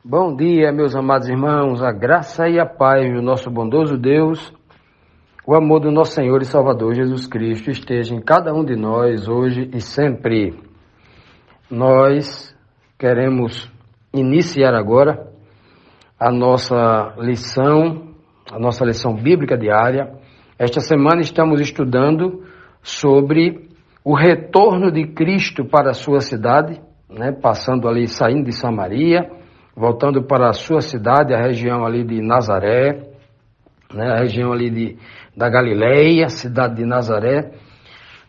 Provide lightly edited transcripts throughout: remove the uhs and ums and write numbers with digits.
Bom dia, meus amados irmãos, a graça e a paz do nosso bondoso Deus, o amor do nosso Senhor e Salvador Jesus Cristo esteja em cada um de nós hoje e sempre. Nós queremos iniciar agora a nossa lição bíblica diária. Esta semana estamos estudando sobre o retorno de Cristo para a sua cidade, passando ali, saindo de Samaria, voltando para a sua cidade, a região ali de Nazaré, a região ali da Galileia, cidade de Nazaré,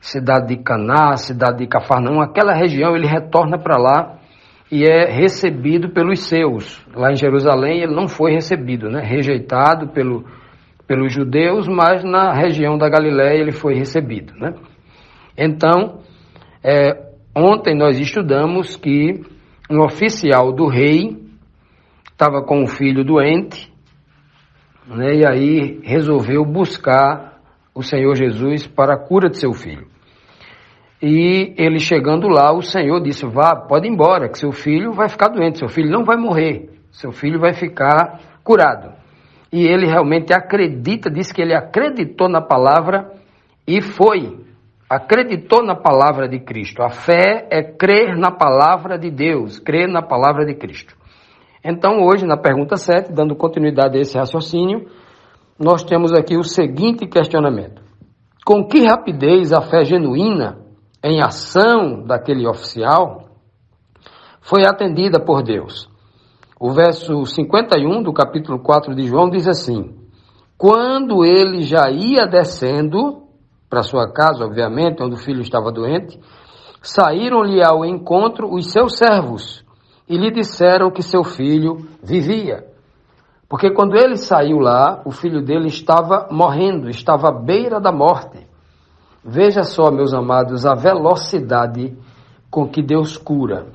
cidade de Caná, cidade de Cafarnaum, aquela região ele retorna para lá e é recebido pelos seus. Lá em Jerusalém ele não foi recebido, rejeitado pelos judeus, mas na região da Galileia ele foi recebido. Então, ontem nós estudamos que um oficial do rei estava com um filho doente, e aí resolveu buscar o Senhor Jesus para a cura de seu filho. E ele chegando lá, o Senhor disse: vá, pode ir embora, que seu filho vai ficar doente, seu filho não vai morrer, seu filho vai ficar curado. E ele realmente acredita, diz que ele acreditou na palavra e acreditou na palavra de Cristo. A fé é crer na palavra de Deus, crer na palavra de Cristo. Então hoje, na pergunta 7, dando continuidade a esse raciocínio, nós temos aqui o seguinte questionamento: com que rapidez a fé genuína em ação daquele oficial foi atendida por Deus? O verso 51 do capítulo 4 de João diz assim: quando ele já ia descendo para sua casa, obviamente, onde o filho estava doente, saíram-lhe ao encontro os seus servos e lhe disseram que seu filho vivia. Porque quando ele saiu lá, o filho dele estava morrendo, estava à beira da morte. Veja só, meus amados, a velocidade com que Deus cura,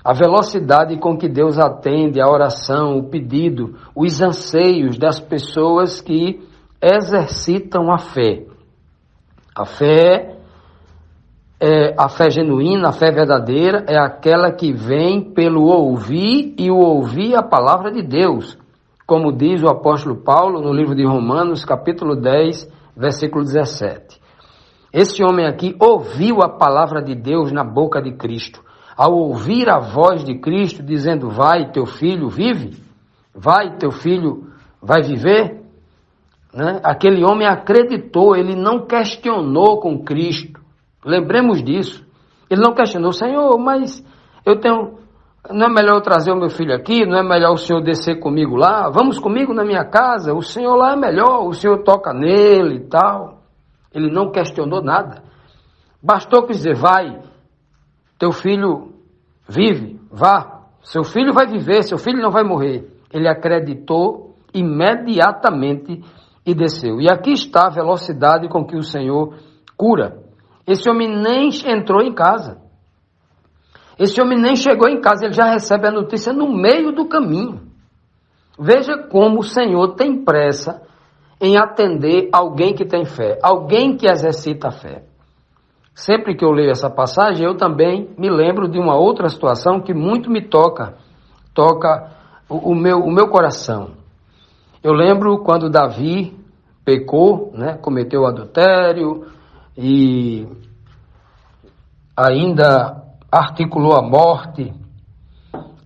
a velocidade com que Deus atende a oração, o pedido, os anseios das pessoas que exercitam a fé. A fé genuína, a fé verdadeira é aquela que vem pelo ouvir e o ouvir a palavra de Deus, como diz o apóstolo Paulo no livro de Romanos, capítulo 10, versículo 17. Esse homem aqui ouviu a palavra de Deus na boca de Cristo. Ao ouvir a voz de Cristo dizendo: vai, teu filho vive, vai, teu filho vai viver, aquele homem acreditou, ele não questionou com Cristo. Lembremos disso. Ele não questionou: Senhor, mas não é melhor eu trazer o meu filho aqui? Não é melhor o Senhor descer comigo lá? Vamos comigo na minha casa? O Senhor lá é melhor, o Senhor toca nele e tal. Ele não questionou nada. Bastou dizer: vai, teu filho vive, vá, seu filho vai viver, seu filho não vai morrer. Ele acreditou imediatamente e desceu. E aqui está a velocidade com que o Senhor cura. Esse homem nem entrou em casa. Esse homem nem chegou em casa, ele já recebe a notícia no meio do caminho. Veja como o Senhor tem pressa em atender alguém que tem fé, alguém que exercita a fé. Sempre que eu leio essa passagem, eu também me lembro de uma outra situação que muito me toca o meu coração. Eu lembro quando Davi pecou, cometeu adultério e ainda articulou a morte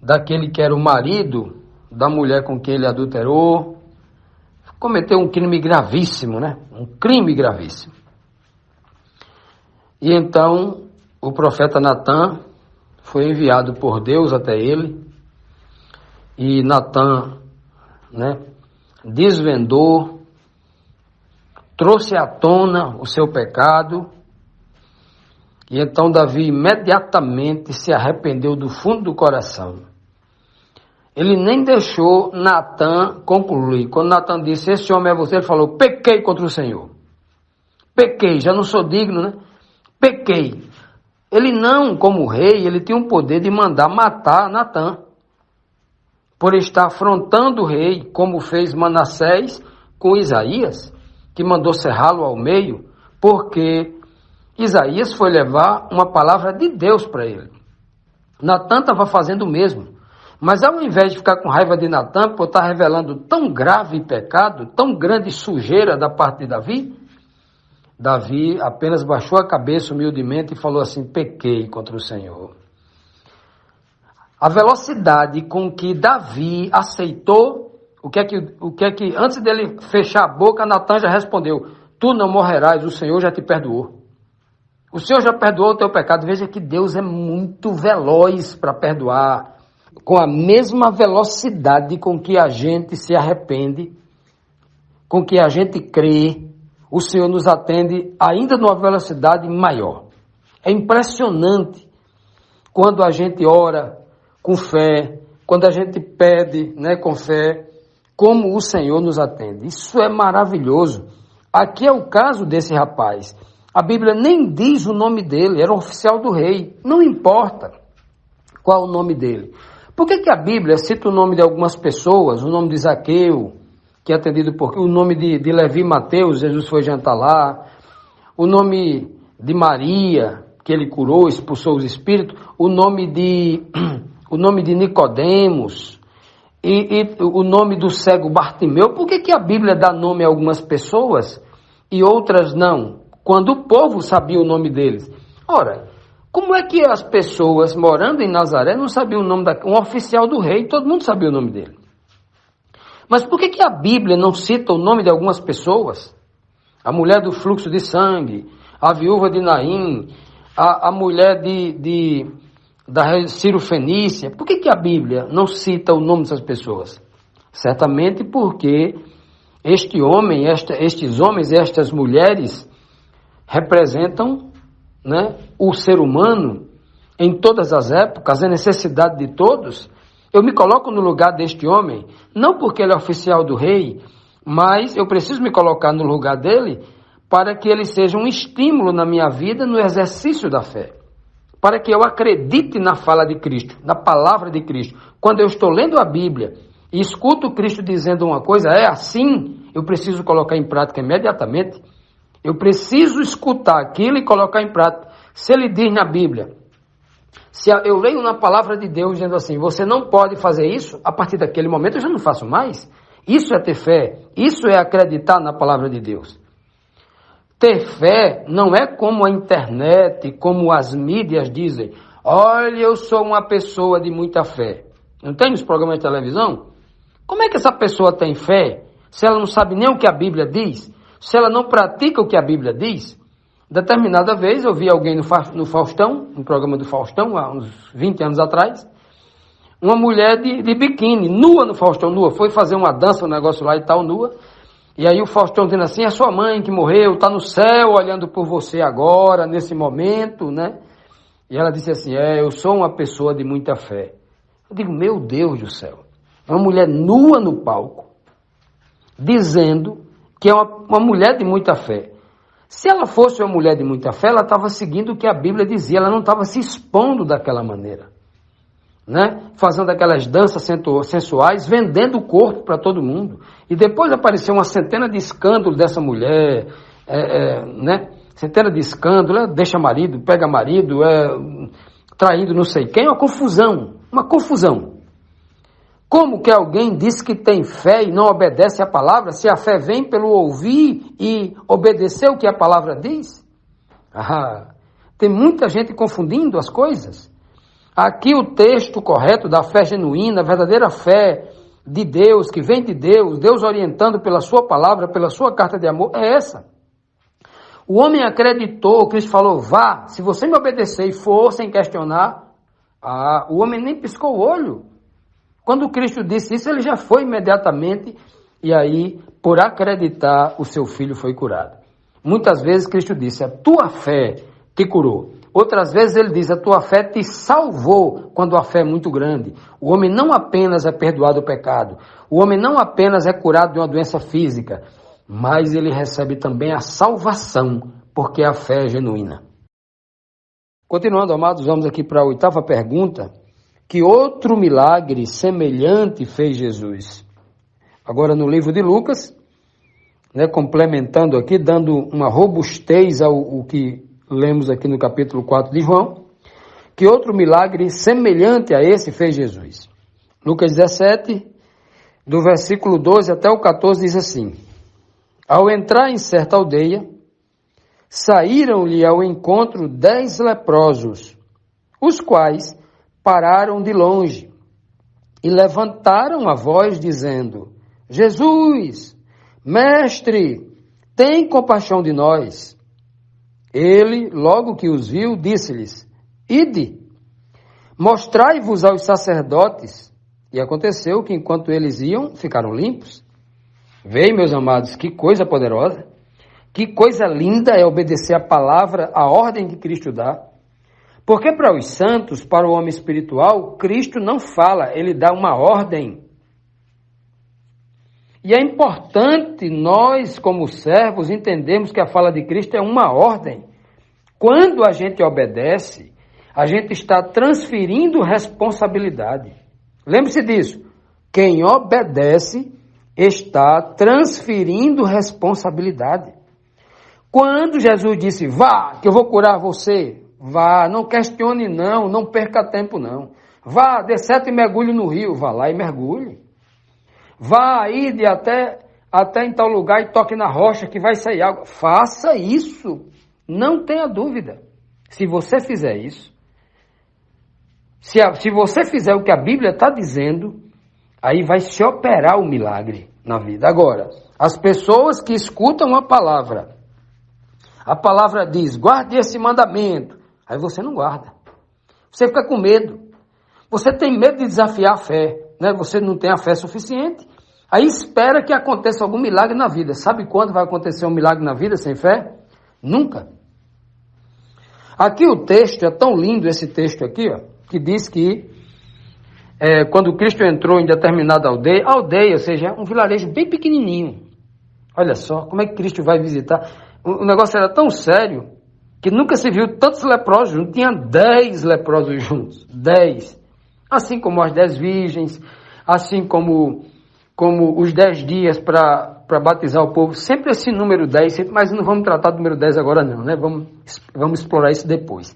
daquele que era o marido da mulher com quem ele adulterou. Cometeu um crime gravíssimo, um crime gravíssimo. E então o profeta Natã foi enviado por Deus até ele, e Natã, desvendou, trouxe à tona o seu pecado, e então Davi imediatamente se arrependeu do fundo do coração. Ele nem deixou Natã concluir. Quando Natã disse: esse homem é você, ele falou: pequei contra o Senhor. Pequei, já não sou digno, Pequei. Ele não, como rei, ele tinha o poder de mandar matar Natã, por estar afrontando o rei, como fez Manassés com Isaías, que mandou cerrá-lo ao meio, porque Isaías foi levar uma palavra de Deus para ele. Natã estava fazendo o mesmo. Mas ao invés de ficar com raiva de Natan por estar revelando tão grave pecado, tão grande sujeira da parte de Davi apenas baixou a cabeça humildemente e falou assim: pequei contra o Senhor. A velocidade com que Davi aceitou, o que é que antes dele fechar a boca, Natan já respondeu: tu não morrerás, o Senhor já te perdoou. O Senhor já perdoou o teu pecado. Veja que Deus é muito veloz para perdoar, com a mesma velocidade com que a gente se arrepende, com que a gente crê, o Senhor nos atende ainda numa velocidade maior. É impressionante quando a gente ora com fé, quando a gente pede, com fé, como o Senhor nos atende. Isso é maravilhoso. Aqui é o caso desse rapaz. A Bíblia nem diz o nome dele, era um oficial do rei. Não importa qual o nome dele. Por que a Bíblia cita o nome de algumas pessoas, o nome de Zaqueu, que é atendido por... o nome de Levi e Mateus, Jesus foi jantar lá, o nome de Maria, que ele curou, expulsou os espíritos, o nome de Nicodemos, e o nome do cego Bartimeu. Por que a Bíblia dá nome a algumas pessoas e outras não, quando o povo sabia o nome deles? Ora, como é que as pessoas morando em Nazaré não sabiam o nome um oficial do rei? Todo mundo sabia o nome dele. Mas por que a Bíblia não cita o nome de algumas pessoas? A mulher do fluxo de sangue, a viúva de Naim, a mulher da Ciro Fenícia. Por que a Bíblia não cita o nome dessas pessoas? Certamente porque estes homens e estas mulheres representam, o ser humano em todas as épocas, a necessidade de todos. Eu me coloco no lugar deste homem, não porque ele é oficial do rei, mas eu preciso me colocar no lugar dele para que ele seja um estímulo na minha vida no exercício da fé. Para que eu acredite na fala de Cristo, na palavra de Cristo. Quando eu estou lendo a Bíblia e escuto Cristo dizendo uma coisa, é assim, eu preciso colocar em prática imediatamente. Eu preciso escutar aquilo e colocar em prática. Se ele diz na Bíblia, se eu leio na palavra de Deus dizendo assim, você não pode fazer isso, a partir daquele momento eu já não faço mais. Isso é ter fé, isso é acreditar na palavra de Deus. Ter fé não é como a internet, como as mídias dizem, olha, eu sou uma pessoa de muita fé. Não tem nos programas de televisão? Como é que essa pessoa tem fé se ela não sabe nem o que a Bíblia diz? Se ela não pratica o que a Bíblia diz? Determinada vez eu vi alguém no Faustão, no programa do Faustão, há uns 20 anos atrás, uma mulher de biquíni, nua no Faustão, nua, foi fazer uma dança, um negócio lá e tal, nua, e aí o Faustão dizendo assim, é sua mãe que morreu, está no céu olhando por você agora, nesse momento, E ela disse assim, eu sou uma pessoa de muita fé. Eu digo, meu Deus do céu, é uma mulher nua no palco, dizendo que é uma mulher de muita fé. Se ela fosse uma mulher de muita fé, ela estava seguindo o que a Bíblia dizia, ela não estava se expondo daquela maneira, fazendo aquelas danças sensuais, vendendo o corpo para todo mundo. E depois apareceu uma centena de escândalos dessa mulher, centena de escândalos, deixa marido, pega marido, traindo não sei quem, uma confusão. Como que alguém diz que tem fé e não obedece à palavra, se a fé vem pelo ouvir e obedecer o que a palavra diz? Tem muita gente confundindo as coisas. Aqui o texto correto da fé genuína, a verdadeira fé de Deus, que vem de Deus, Deus orientando pela sua palavra, pela sua carta de amor, é essa. O homem acreditou, Cristo falou, vá, se você me obedecer e for sem questionar, o homem nem piscou o olho. Quando Cristo disse isso, ele já foi imediatamente, e aí, por acreditar, o seu filho foi curado. Muitas vezes Cristo disse, a tua fé te curou. Outras vezes ele diz, a tua fé te salvou, quando a fé é muito grande. O homem não apenas é perdoado o pecado, o homem não apenas é curado de uma doença física, mas ele recebe também a salvação, porque a fé é genuína. Continuando, amados, vamos aqui para a 8ª pergunta. Que outro milagre semelhante fez Jesus? Agora no livro de Lucas, complementando aqui, dando uma robustez ao que lemos aqui no capítulo 4 de João, que outro milagre semelhante a esse fez Jesus? Lucas 17, do versículo 12 até o 14, diz assim: Ao entrar em certa aldeia, saíram-lhe ao encontro 10 leprosos, os quais pararam de longe e levantaram a voz, dizendo: Jesus, mestre, tem compaixão de nós. Ele, logo que os viu, disse-lhes: Ide, mostrai-vos aos sacerdotes. E aconteceu que, enquanto eles iam, ficaram limpos. Veem, meus amados, que coisa poderosa, que coisa linda é obedecer a palavra, a ordem que Cristo dá. Porque para os santos, para o homem espiritual, Cristo não fala, ele dá uma ordem. E é importante nós, como servos, entendermos que a fala de Cristo é uma ordem. Quando a gente obedece, a gente está transferindo responsabilidade. Lembre-se disso. Quem obedece está transferindo responsabilidade. Quando Jesus disse: vá, que eu vou curar você, vá, não questione não, não perca tempo não. Vá, dê 7 mergulhos no rio, vá lá e mergulhe. Vá, ide até em tal lugar e toque na rocha que vai sair água. Faça isso, não tenha dúvida. Se você fizer isso, se você fizer o que a Bíblia está dizendo, aí vai se operar o milagre na vida. Agora, as pessoas que escutam a palavra diz: guarde esse mandamento. Aí você não guarda. Você fica com medo. Você tem medo de desafiar a fé, né? Você não tem a fé suficiente. Aí espera que aconteça algum milagre na vida. Sabe quando vai acontecer um milagre na vida sem fé? Nunca. Aqui o texto, é tão lindo esse texto aqui, ó, que diz que quando Cristo entrou em determinada aldeia, ou seja, um vilarejo bem pequenininho. Olha só, como é que Cristo vai visitar? O negócio era tão sério que nunca se viu tantos leprosos juntos. Tinha 10 leprosos juntos. 10. Assim como as 10 virgens, assim como os 10 dias para batizar o povo. Sempre esse número 10, mas não vamos tratar do número 10 agora não, né? Vamos explorar isso depois.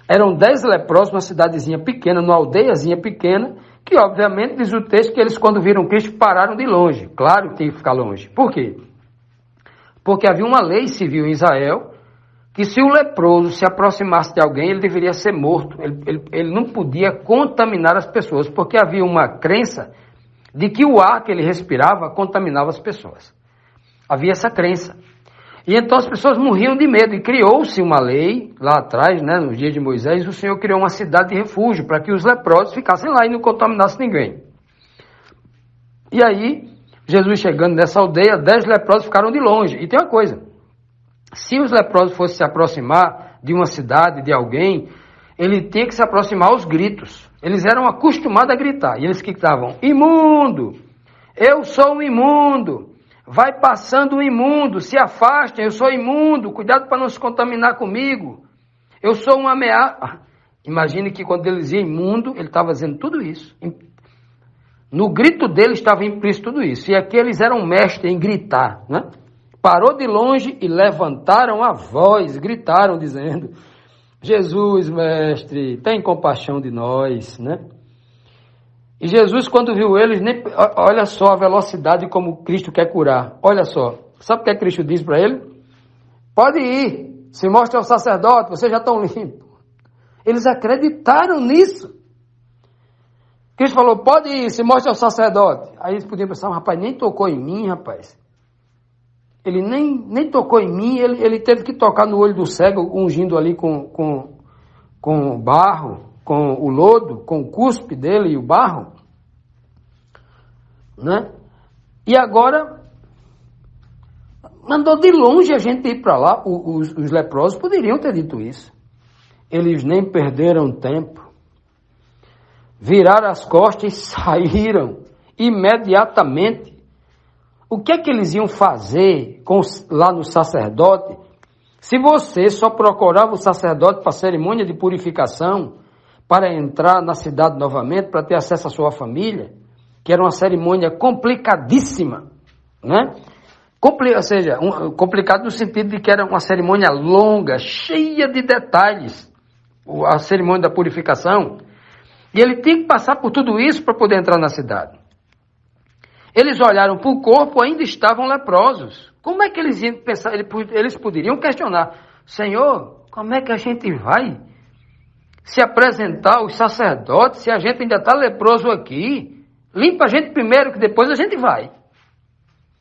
Eram 10 leprosos numa cidadezinha pequena, numa aldeiazinha pequena, que obviamente diz o texto que eles, quando viram Cristo, pararam de longe. Claro que tinha que ficar longe. Por quê? Porque havia uma lei civil em Israel que se o leproso se aproximasse de alguém, ele deveria ser morto. Ele não podia contaminar as pessoas, porque havia uma crença de que o ar que ele respirava contaminava as pessoas. Havia essa crença. E então as pessoas morriam de medo. E criou-se uma lei, lá atrás, né, no dia de Moisés, o Senhor criou uma cidade de refúgio para que os leprosos ficassem lá e não contaminassem ninguém. E aí, Jesus chegando nessa aldeia, 10 leprosos ficaram de longe. E tem uma coisa: se os leprosos fossem se aproximar de uma cidade, de alguém, ele tinha que se aproximar aos gritos. Eles eram acostumados a gritar. E eles que estavam: imundo! Eu sou um imundo! Vai passando um imundo! Se afastem, eu sou imundo! Cuidado para não se contaminar comigo! Eu sou uma ameaça! Imagine que quando ele dizia imundo, ele estava dizendo tudo isso. No grito dele estava implícito tudo isso. E aqui eles eram mestres em gritar, né? Parou de longe e levantaram a voz, gritaram dizendo: Jesus, mestre, tem compaixão de nós, né? E Jesus, quando viu eles, olha só a velocidade como Cristo quer curar. Olha só, sabe o que Cristo diz para ele? Pode ir, se mostre ao sacerdote, vocês já estão limpos. Eles acreditaram nisso. Cristo falou: pode ir, se mostre ao sacerdote. Aí eles podiam pensar: rapaz, nem tocou em mim, rapaz. Ele nem tocou em mim, ele teve que tocar no olho do cego, ungindo ali com barro, com o lodo, com o cuspe dele e o barro. Né? E agora, mandou de longe a gente ir para lá. Os leprosos poderiam ter dito isso. Eles nem perderam tempo. Viraram as costas e saíram imediatamente. O que é que eles iam fazer lá no sacerdote, se você só procurava o sacerdote para a cerimônia de purificação, para entrar na cidade novamente, para ter acesso à sua família, que era uma cerimônia complicadíssima, né? Ou seja, complicado no sentido de que era uma cerimônia longa, cheia de detalhes, a cerimônia da purificação. E ele tinha que passar por tudo isso para poder entrar na cidade. Eles olharam para o corpo, ainda estavam leprosos. Como é que eles iam pensar? Eles poderiam questionar: Senhor, como é que a gente vai se apresentar aos sacerdotes se a gente ainda está leproso aqui? Limpa a gente primeiro, que depois a gente vai.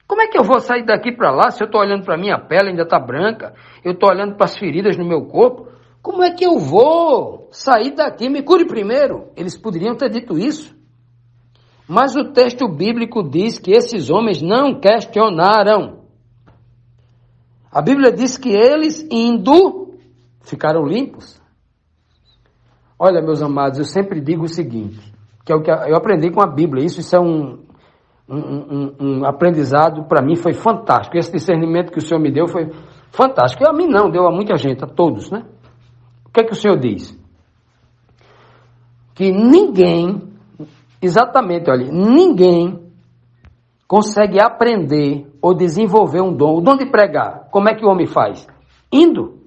Como é que eu vou sair daqui para lá se eu estou olhando para a minha pele, ainda está branca? Eu estou olhando para as feridas no meu corpo? Como é que eu vou sair daqui? Me cure primeiro. Eles poderiam ter dito isso. Mas o texto bíblico diz que esses homens não questionaram. A Bíblia diz que eles, indo, ficaram limpos. Olha, meus amados, eu sempre digo o seguinte, que é o que eu aprendi com a Bíblia. Isso é um aprendizado, para mim, foi fantástico. Esse discernimento que o Senhor me deu foi fantástico. E a mim não, deu a muita gente, a todos, né? O que é que o Senhor diz? Que ninguém, exatamente, olha, ninguém consegue aprender ou desenvolver um dom. O dom de pregar, como é que o homem faz? Indo.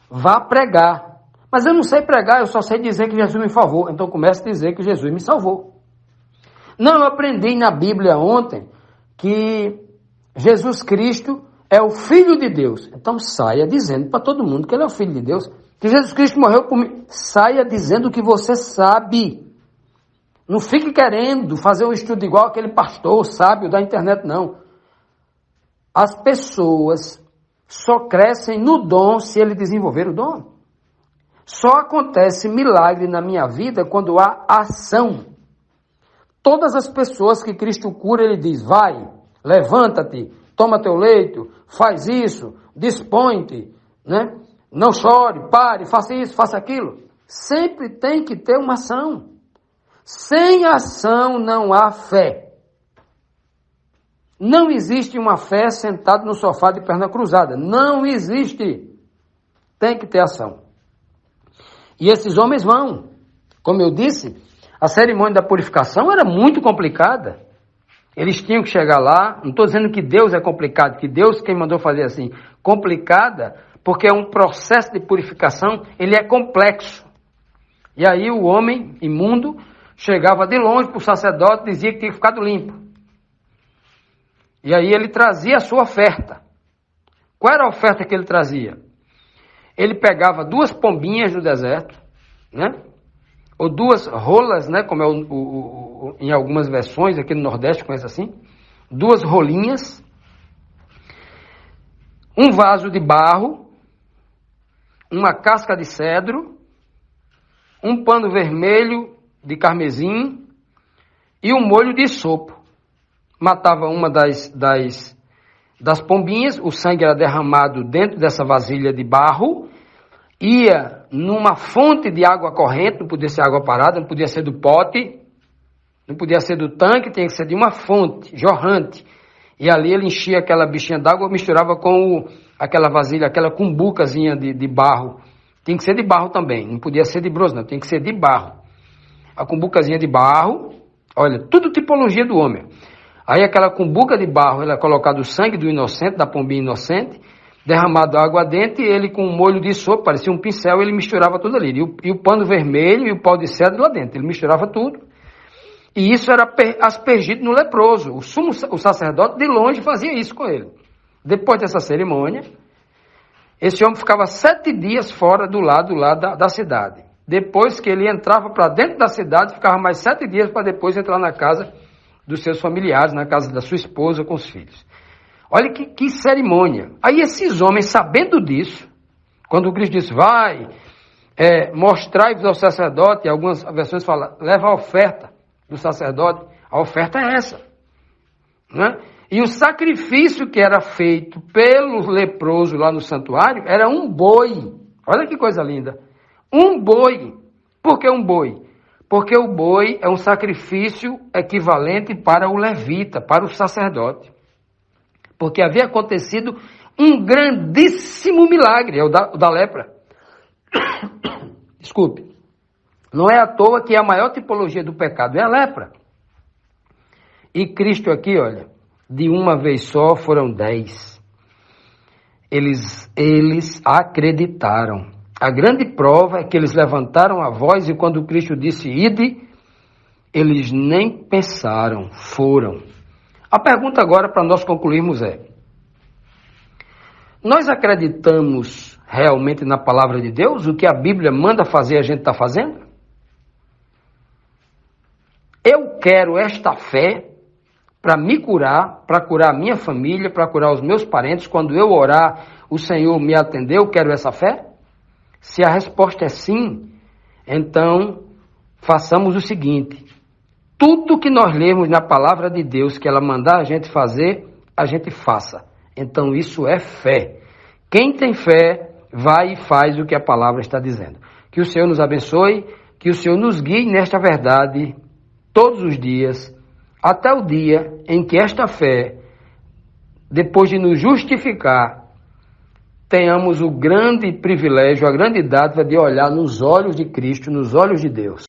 Vá pregar. Mas eu não sei pregar, eu só sei dizer que Jesus me salvou. Então comece a dizer que Jesus me salvou. Não, eu aprendi na Bíblia ontem que Jesus Cristo é o Filho de Deus. Então saia dizendo para todo mundo que ele é o Filho de Deus. Que Jesus Cristo morreu por mim. Saia dizendo o que você sabe. Não fique querendo fazer um estudo igual aquele pastor sábio da internet, não. As pessoas só crescem no dom se ele desenvolver o dom. Só acontece milagre na minha vida quando há ação. Todas as pessoas que Cristo cura, ele diz: vai, levanta-te, toma teu leito, faz isso, dispõe-te, né? Não chore, pare, faça isso, faça aquilo. Sempre tem que ter uma ação. Sem ação não há fé. Não existe uma fé sentado no sofá de perna cruzada. Não existe. Tem que ter ação. E esses homens vão. Como eu disse, a cerimônia da purificação era muito complicada. Eles tinham que chegar lá. Não estou dizendo que Deus é complicado, que Deus quem mandou fazer assim. Complicada, porque é um processo de purificação, ele é complexo. E aí o homem imundo chegava de longe para o sacerdote e dizia que tinha ficado limpo. E aí ele trazia a sua oferta. Qual era a oferta que ele trazia? Ele pegava 2 pombinhas do deserto, né? Ou 2 rolas, né? Como é em algumas versões, aqui no Nordeste conhece assim. 2 rolinhas. Um vaso de barro. Uma casca de cedro. Um pano vermelho de carmesim. E um molho de sopo. Matava uma das pombinhas, o sangue era derramado dentro dessa vasilha de barro, ia numa fonte de água corrente, não podia ser água parada, não podia ser do pote, não podia ser do tanque, tinha que ser de uma fonte jorrante. E ali ele enchia aquela bichinha d'água, misturava com aquela vasilha, aquela cumbucazinha de barro. Tinha que ser de barro também, não podia ser de bronze, não, tinha que ser de barro. A cumbucazinha de barro, olha, tudo tipologia do homem. Aí aquela cumbuca de barro, ela é colocado o sangue do inocente, da pombinha inocente, derramado água dentro, e ele com um molho de sopa, parecia um pincel, ele misturava tudo ali. E o pano vermelho e o pau de cedro lá dentro, ele misturava tudo. E isso era aspergido no leproso. O sacerdote de longe fazia isso com ele. Depois dessa cerimônia, esse homem ficava 7 dias fora do lado lá da cidade. Depois que ele entrava para dentro da cidade, ficava mais 7 dias para depois entrar na casa dos seus familiares, na casa da sua esposa com os filhos. Olha que cerimônia. Aí esses homens, sabendo disso, quando o Cristo disse, vai, mostrai-vos ao sacerdote, algumas versões falam, leva a oferta do sacerdote, a oferta é essa. Né? E o sacrifício que era feito pelo leproso lá no santuário era um boi. Olha que coisa linda. Um boi. Por que um boi? Porque o boi é um sacrifício equivalente para o levita, para o sacerdote. Porque havia acontecido um grandíssimo milagre, é o da lepra. Desculpe. Não é à toa que a maior tipologia do pecado é a lepra. E Cristo aqui, olha, de uma vez só foram 10. Eles acreditaram. A grande prova é que eles levantaram a voz e quando Cristo disse ide, eles nem pensaram, foram. A pergunta agora para nós concluirmos é: nós acreditamos realmente na palavra de Deus? O que a Bíblia manda fazer, a gente está fazendo? Eu quero esta fé para me curar, para curar a minha família, para curar os meus parentes. Quando eu orar, o Senhor me atendeu, eu quero essa fé? Se a resposta é sim, então façamos o seguinte: tudo que nós lemos na palavra de Deus, que ela mandar a gente fazer, a gente faça. Então isso é fé. Quem tem fé, vai e faz o que a palavra está dizendo. Que o Senhor nos abençoe, que o Senhor nos guie nesta verdade todos os dias, até o dia em que esta fé, depois de nos justificar, tenhamos o grande privilégio, a grande dádiva de olhar nos olhos de Cristo, nos olhos de Deus.